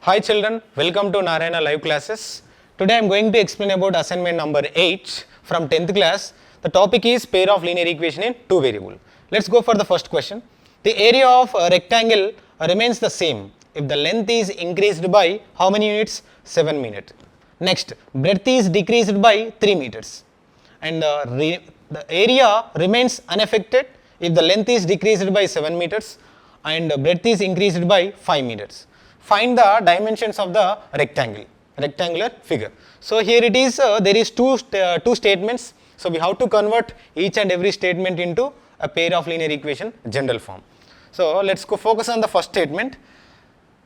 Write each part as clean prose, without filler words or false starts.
Hi children, welcome to Narayana live classes. Today I am going to explain about assignment number 8 from 10th class. The topic is pair of linear equation in two variable. Let's go for the first question. The area of a rectangle remains the same if the length is increased by how many units? 7 meters. Next, breadth is decreased by 3 meters. And the area remains unaffected if the length is decreased by 7 meters and breadth is increased by 5 meters. Find the dimensions of the rectangular figure. So here it is, there is two statements. So we have to convert each and every statement into a pair of linear equation general form. So let's go focus on the first statement.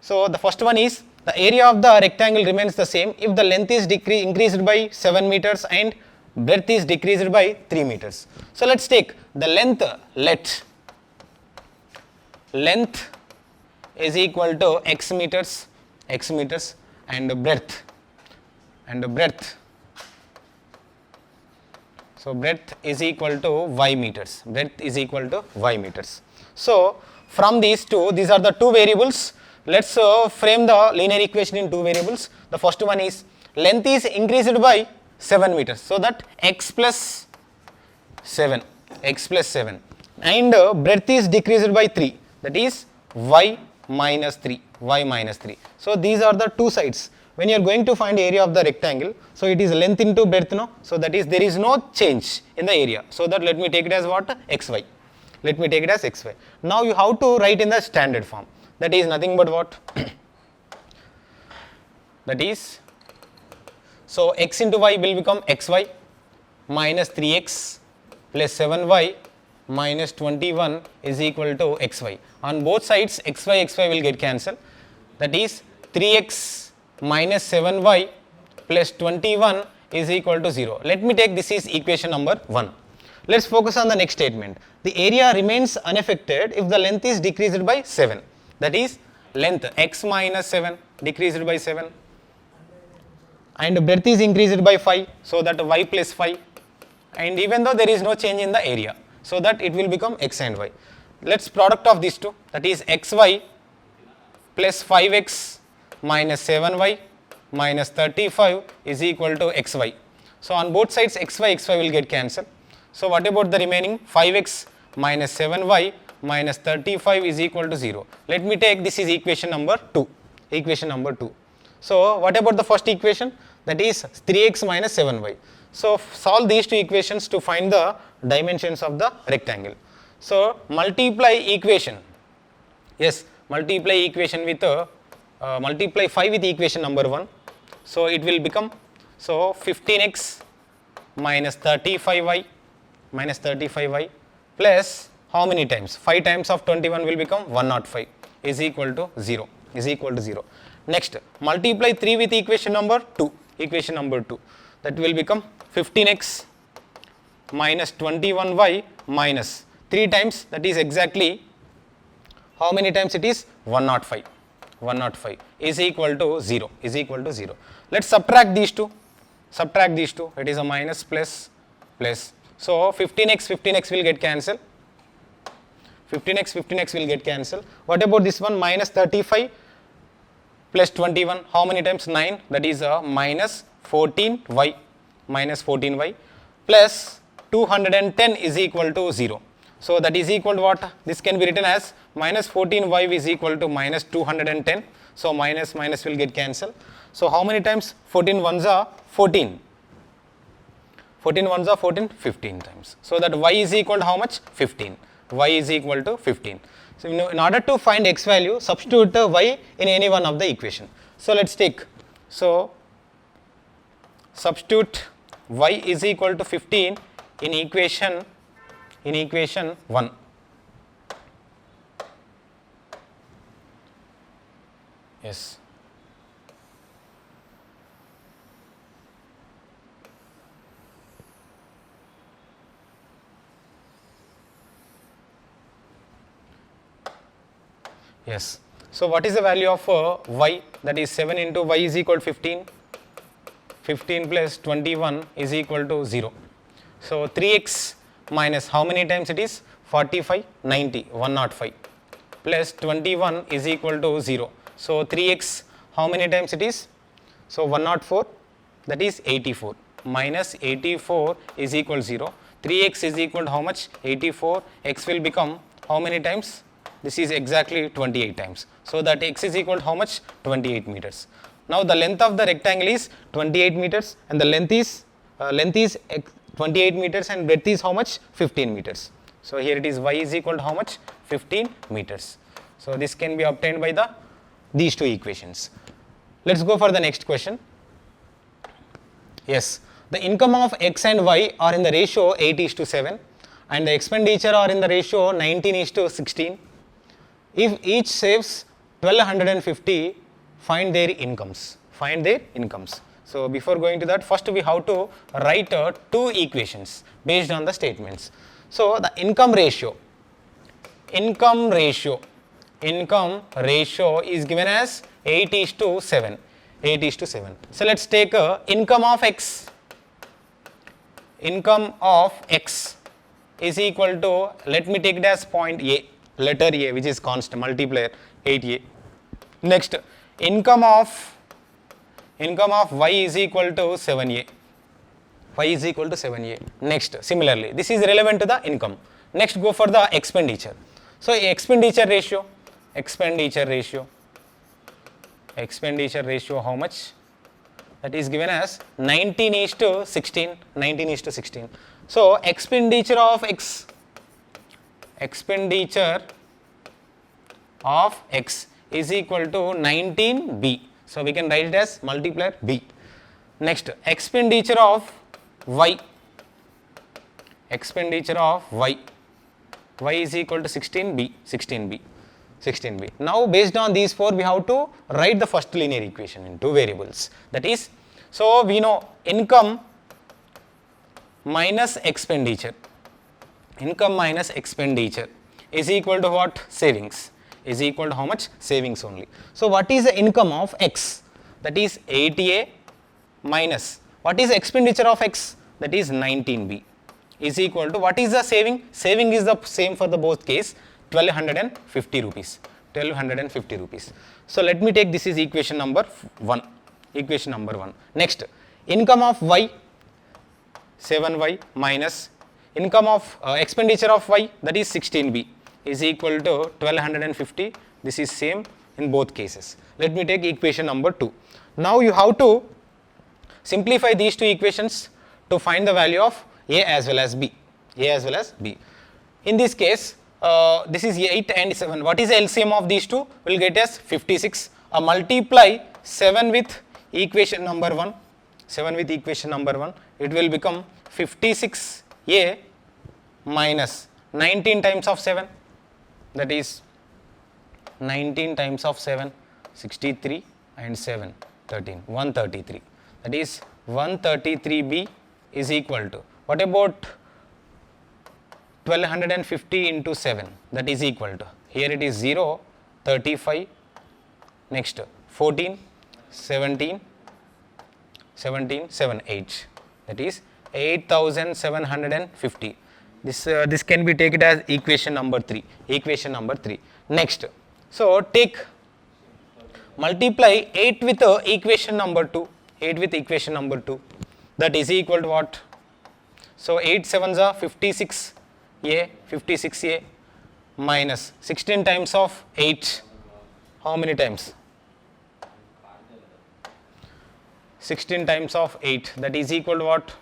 So the first one is the area of the rectangle remains the same if the length is increased by 7 meters and breadth is decreased by 3 meters. So let's take the length, length is equal to x meters and breadth. So breadth is equal to y meters. So from these two, these are the two variables. Let's frame the linear equation in two variables. The first one is length is increased by 7 meters. So that x plus 7 and breadth is decreased by 3. That is y minus 3. So these are the two sides. When you are going to find area of the rectangle, so it is length into breadth, no? So that is there is no change in the area. So that let me take it as what? xy. Now you have to write in the standard form. That is nothing but what? That is, so x into y will become xy minus 3x plus 7y minus 21 is equal to xy. On both sides xy will get cancelled. That is 3x minus 7y plus 21 is equal to 0. Let me take this is equation number 1. Let's focus on the next statement. The area remains unaffected if the length is decreased by 7. That is length x minus 7 decreased by 7 and breadth is increased by 5. So that y plus 5, and even though there is no change in the area, so that it will become x and y. Let's product of these two, that is xy plus 5x minus 7y minus 35 is equal to xy. So on both sides xy will get cancelled. So what about the remaining? 5x minus 7y minus 35 is equal to 0. Let me take this is equation number 2. So what about the first equation? That is 3x minus 7y. So solve these two equations to find the dimensions of the rectangle. So multiply equation. Yes, multiply equation with multiply 5 with equation number 1. So it will become, so 15x minus 35y plus how many times? 5 times of 21 will become 105 is equal to 0. Next, multiply 3 with equation number 2. That will become 15x minus 21y minus 3 times, that is exactly how many times it is? 105 is equal to 0. Let's subtract these two. It is a minus plus. So 15x will get cancelled. 15x will get cancelled. What about this one? Minus 35 plus 21, how many times? 9, that is minus 14y plus 210 is equal to 0. So that is equal to what? This can be written as minus 14y is equal to minus 210. So minus will get cancelled. So how many times? 14 ones are 14. 15 times. So that y is equal to how much? 15. So in order to find x value, substitute y in any one of the equation. So let's take, so substitute y is equal to 15 in equation 1. Yes. Yes. So what is the value of y? That is 7 into y is equal to 15. 15 plus 21 is equal to 0. So 3x minus how many times it is? 45, 90, 105 plus 21 is equal to 0. So 3x how many times it is? So 104, that is 84, minus 84 is equal 0. 3x is equal to how much? 84. X will become how many times? This is exactly 28 times. So that x is equal to how much? 28 meters. Now the length of the rectangle is 28 meters and the length is 28 meters and breadth is how much? 15 meters. So here it is y is equal to how much? 15 meters. So this can be obtained by these two equations. Let's go for the next question. Yes, the income of x and y are in the ratio 8:7 and the expenditure are in the ratio 19:16. If each saves 1250, find their incomes. Find their incomes. So before going to that, first we have to write two equations based on the statements. So the income ratio is given as 8:7. 8:7. So let's take income of x. Income of x is equal to, let me take it as point A, letter A, which is constant, multiplier 8a. Next, income of y is equal to 7a. Y is equal to 7a. Next, similarly, this is relevant to the income. Next, go for the expenditure. So expenditure ratio how much? That is given as 19:16. 19:16. So expenditure of x is equal to 19b. So we can write it as multiplier b. Next, expenditure of y is equal to 16b. Now based on these four, we have to write the first linear equation in two variables. That is, so we know income minus expenditure is equal to what? Savings. Is equal to how much? Savings only. So what is the income of x? That is 8a minus what is the expenditure of x? That is 19b is equal to what is the saving? Saving is the same for the both case, 1250 rupees. 1250 rupees. So let me take this is equation number 1. Next, income of y 7y minus income of expenditure of y, that is 16b, is equal to 1250. This is same in both cases. Let me take equation number 2. Now you have to simplify these two equations to find the value of a as well as b. In this case, this is 8 and 7. What is the LCM of these two? We'll get as 56. Multiply 7 with equation number 1. It will become 56a minus 19 times of 7. That is 19 times of 7, 63 and 7, 13, 133. That is 133b is equal to, what about 1250 into 7? That is equal to, here it is 0, 35, next 14, 17, 7, 8. That is 8750. This can be taken as equation number 3. Next, so multiply 8 with equation number 2. That is equal to what? So 8 7s are 56a minus 16 times of 8. How many times? 16 times of 8. That is equal to what?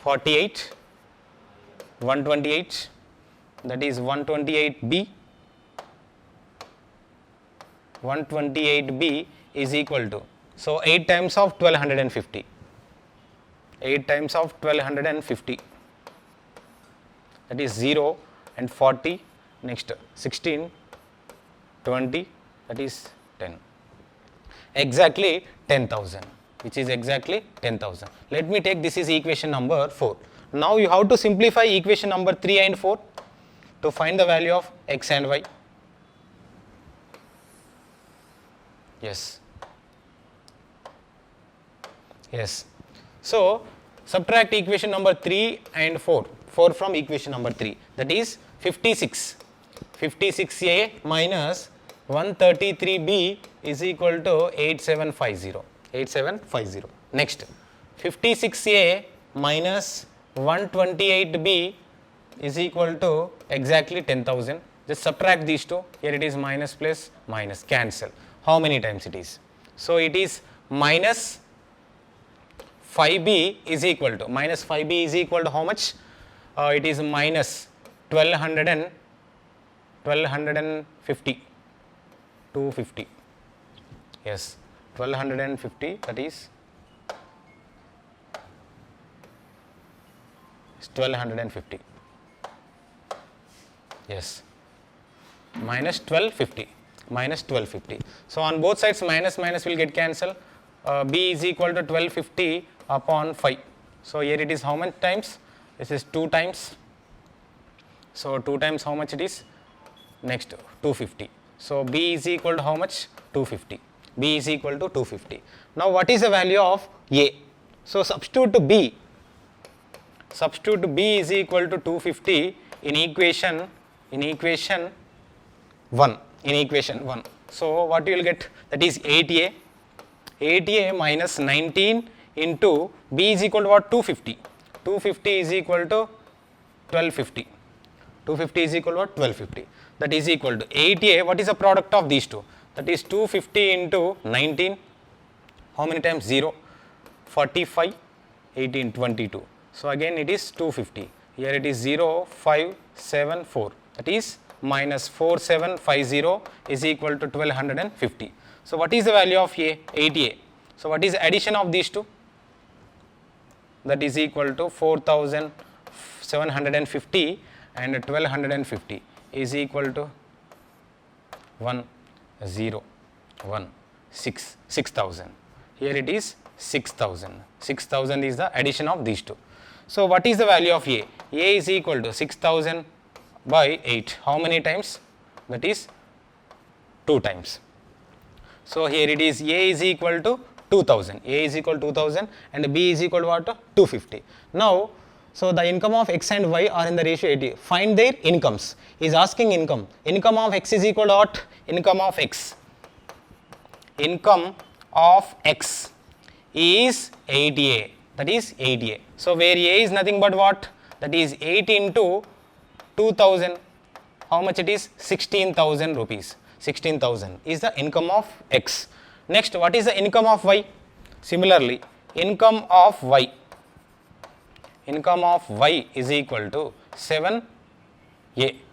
48, 128, that is 128b. 128b is equal to, so 8 times of 1250. 8 times of 1250. That is 0 and 40. Next 16, 20. That is 10. Exactly 10,000. Which is exactly 10,000. Let me take this is equation number 4. Now you have to simplify equation number 3 and 4 to find the value of x and y. Yes. So subtract equation number 3 and 4 from equation number 3. That is 56. 56a minus 133B is equal to 8750. 8750. Next, 56A minus 128B is equal to exactly 10,000. Just subtract these two. Here it is minus plus minus. Cancel. How many times it is? So it is minus 5B is equal to how much? It is minus 1250. 250. Yes, 1250, that is 1250. Yes, minus 1250. So on both sides minus will get cancelled. B is equal to 1250 upon 5. So here it is how many times? This is 2 times. So 2 times how much it is? Next 250. So B is equal to how much? 250. B is equal to 250. Now what is the value of A? So substitute B is equal to 250 in equation 1. So what you will get? That is 8A. 8A minus 19 into B is equal to what? 250. 250 is equal to 1250. 250 is equal to what? 1250. That is equal to 8A. What is the product of these two? That is 250 into 19. How many times? 0. 45, 18, 22. So again it is 250. Here it is 0, 5, 7, 4. That is minus 4750 is equal to 1250. So what is the value of A? 8A. So what is the addition of these two? That is equal to 4750 and 1250 is equal to 6,000. Here it is 6,000. 6,000 is the addition of these two. So what is the value of A? A is equal to 6,000 by 8. How many times? That is 2 times. So here it is A is equal to 2000. A is equal to 2000 and B is equal to what? 250. Now, so the income of X and Y are in the ratio 80. Find their incomes. He is asking income. Income of X is equal to what? Income of X. Income of X is 80A. That is 80A. So where A is nothing but what? That is 8 into 2000. How much it is? 16,000 rupees. 16,000 is the income of X. Next, what is the income of Y? Similarly, income of Y is equal to 7A.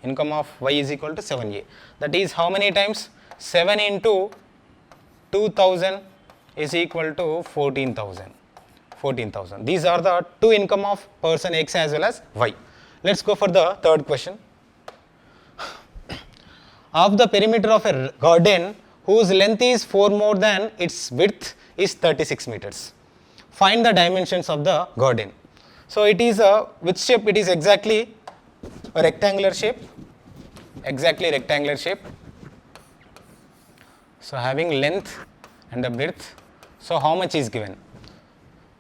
Income of Y is equal to 7A. That is how many times? 7 into 2000 is equal to 14,000. 14,000. These are the two income of person X as well as Y. Let's go for the third question. Of the perimeter of a garden whose length is 4 more than its width is 36 meters. Find the dimensions of the garden. So it is a, which shape? It is exactly a rectangular shape. Exactly rectangular shape. So having length and the breadth. So how much is given?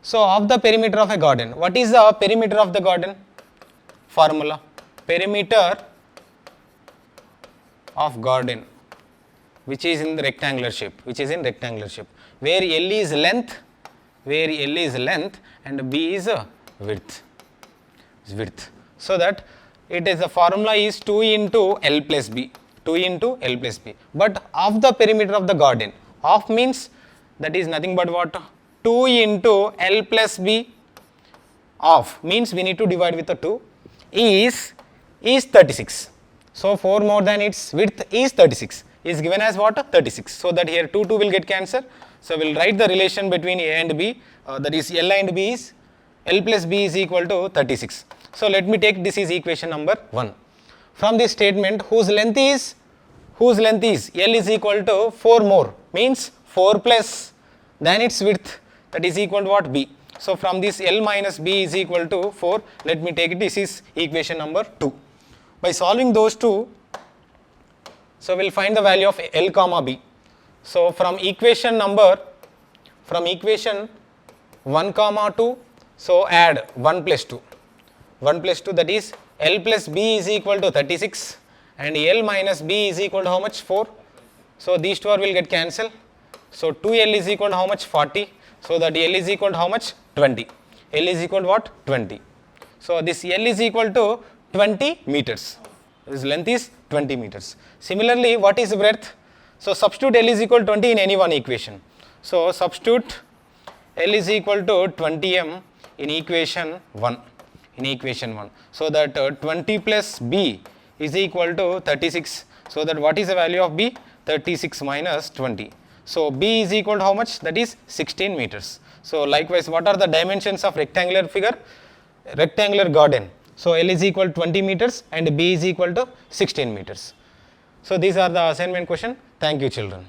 So of the perimeter of a garden. What is the perimeter of the garden? Formula. Perimeter of garden which is in the rectangular shape, where L is length, and B is width. So that it is the formula is 2 into L plus B. But of the perimeter of the garden, of means that is nothing but what? 2 into L plus B. Of means we need to divide with the 2 is 36. So 4 more than its width is 36. Is given as what? 36. So that here 2 will get cancelled. So we will write the relation between A and B, that is L and B is L plus B is equal to 36. So let me take this is equation number 1. From this statement, whose length is L is equal to 4 more, means 4 plus than its width, that is equal to what? B. So from this L minus B is equal to 4, let me take it, this is equation number 2. By solving those two, so we will find the value of L comma B. So from equation 1 comma 2, so add 1 plus 2. 1 plus 2, that is L plus B is equal to 36 and L minus B is equal to how much? 4. So these two will get cancelled. So 2L is equal to how much? 40. So that L is equal to how much? 20. L is equal to what? 20. So this L is equal to 20 meters. This length is 20 meters. Similarly, what is breadth? So substitute L is equal to 20 in any one equation. So substitute L is equal to 20 m in equation 1. So that 20 plus B is equal to 36. So that what is the value of B? 36 minus 20. So B is equal to how much? That is 16 meters. So likewise, what are the dimensions of rectangular figure? Rectangular garden. So L is equal to 20 meters and B is equal to 16 meters. So these are the assignment question. Thank you, children.